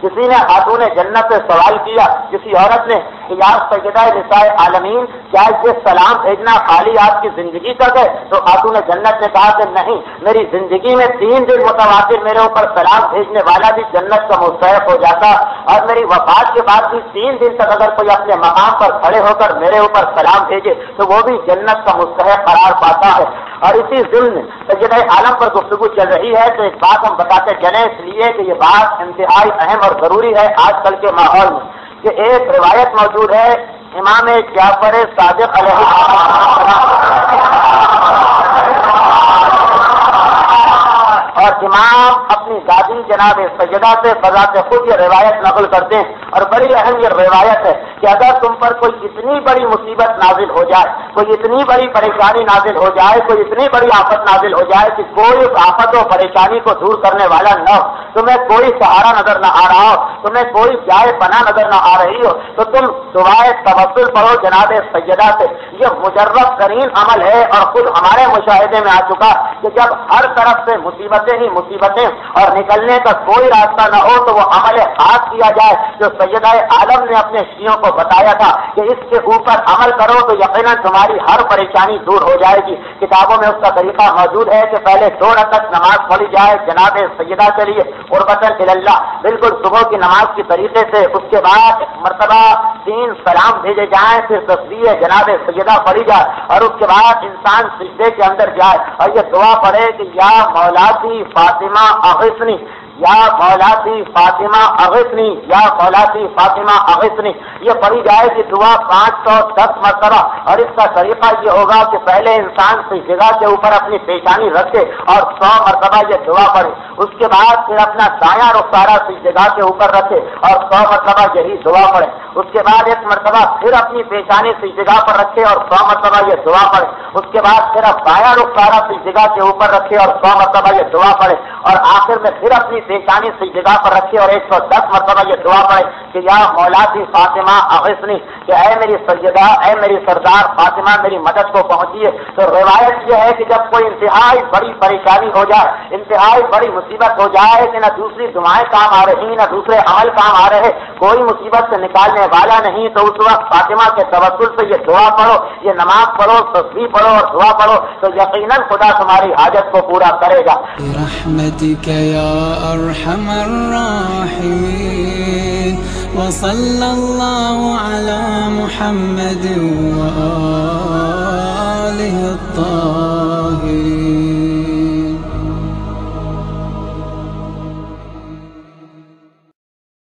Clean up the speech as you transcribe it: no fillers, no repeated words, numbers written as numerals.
کسی نے خاتون جنت سے سوال کیا، کسی عورت نے کہ یا سیدہ نساء عالمین کیا یہ سلام بھیجنا خالی آپ کی زندگی تک ہے؟ تو خاتون جنت نے کہا کہ نہیں، میری زندگی میں 3 دن متواتر میرے اوپر سلام بھیجنے والا بھی جنت کا مستحق ہو جاتا، اور میری وفات کے بعد بھی 3 دن تک اگر کوئی اپنے مقام پر کھڑے ہو کر میرے اوپر سلام بھیجے تو وہ بھی جنت کا مستحق قرار پاتا ہے۔ اور اسی ضمن سیدہ عالم پر گفتگو چل رہی ہے تو ایک بات ہم بتاتے چلیں، اس لیے کہ یہ بات انتہائی اہم اور ضروری ہے آج کل کے ماحول میں، کہ ایک روایت موجود ہے امام جعفر صادق علیہ اور امام اپنی دادی جناب سیدہ سے بذات خود یہ روایت نقل کرتے ہیں، اور بڑی اہم یہ روایت ہے کہ اگر تم پر کوئی اتنی بڑی مصیبت نازل ہو جائے، کوئی اتنی بڑی پریشانی نازل ہو جائے، کوئی اتنی بڑی آفت نازل ہو جائے کہ کوئی آفت و پریشانی کو دور کرنے والا نہ ہو، تمہیں کوئی سہارا نظر نہ آ رہا ہو، تمہیں کوئی جائے پناہ نظر نہ آ رہی ہو، تو تم دعائے توسل پڑھو جناب سیدہ سے۔ یہ مجرب ترین عمل ہے اور خود ہمارے مشاہدے میں آ چکا کہ جب ہر طرف سے مصیبتیں ہی مصیبتیں اور نکلنے کا کوئی راستہ نہ ہو تو وہ عمل خاص کیا جائے جو سیدہ عالم نے اپنے شیعوں کو بتایا تھا کہ اس کے اوپر عمل کرو تو یقیناً تمہاری ہر پریشانی دور ہو جائے گی۔ کتابوں میں اس کا طریقہ موجود ہے کہ پہلے 2 رکعت نماز پڑھی جائے جناب سیدہ کے لیے قربتاً الی، بالکل صبح کی نماز کی طریقے سے، اس کے بعد ایک مرتبہ 3 سلام بھیجے جائیں، پھر تسبیح جناب سیدہ پڑھی جائے، اور اس کے بعد انسان سجدے کے اندر جائے اور یہ دعا پڑھے کہ یا مولاتی فاطمہ اغثنی، یا مولاتی فاطمہ اغثنی، یا مولاتی فاطمہ اغثنی، یہ پڑھی جائے کہ دعا 510 مرتبہ۔ اور اس کا طریقہ یہ ہوگا کہ پہلے انسان اس جگہ کے اوپر اپنی پیشانی رکھے اور 100 مرتبہ یہ دعا پڑھے، اس کے بعد پھر اپنا دایاں رخسارہ اس جگہ کے اوپر رکھے اور 100 مرتبہ یہی دعا پڑھے، اس کے بعد 1 مرتبہ پھر اپنی پیشانی اس جگہ پر رکھے اور 100 مرتبہ یہ دعا پڑھے، اس کے بعد پھر اب بایاں رخسارہ اس جگہ کے اوپر رکھے اور 100 مرتبہ یہ دعا پڑھے، اور آخر میں پھر اپنی پیشانی اس جگہ پر رکھے اور 110 مرتبہ یہ دعا پڑھے کہ یا مولاتی فاطمہ اغثنی، کہ اے میری سیدہ، اے میری سردار فاطمہ میری مدد کو پہنچیے۔ تو روایت یہ ہے کہ جب کوئی انتہائی بڑی پریشانی ہو جائے، انتہائی بڑی مصیبت ہو جائے کہ نہ دوسری دعائیں کام آ رہی نہ دوسرے عمل کام آ رہے، کوئی مصیبت سے نکالنے والا نہیں، تو اس وقت فاطمہ کے توسل سے یہ دعا پڑھو، یہ نماز پڑھو، تسبیح پڑھو اور دعا پڑھو، تو یقیناً خدا تمہاری حاجت کو پورا کرے گا۔ برحمتک یا ارحم الراحمین وصلی اللہ علی محمد وآلہ الطاہرین۔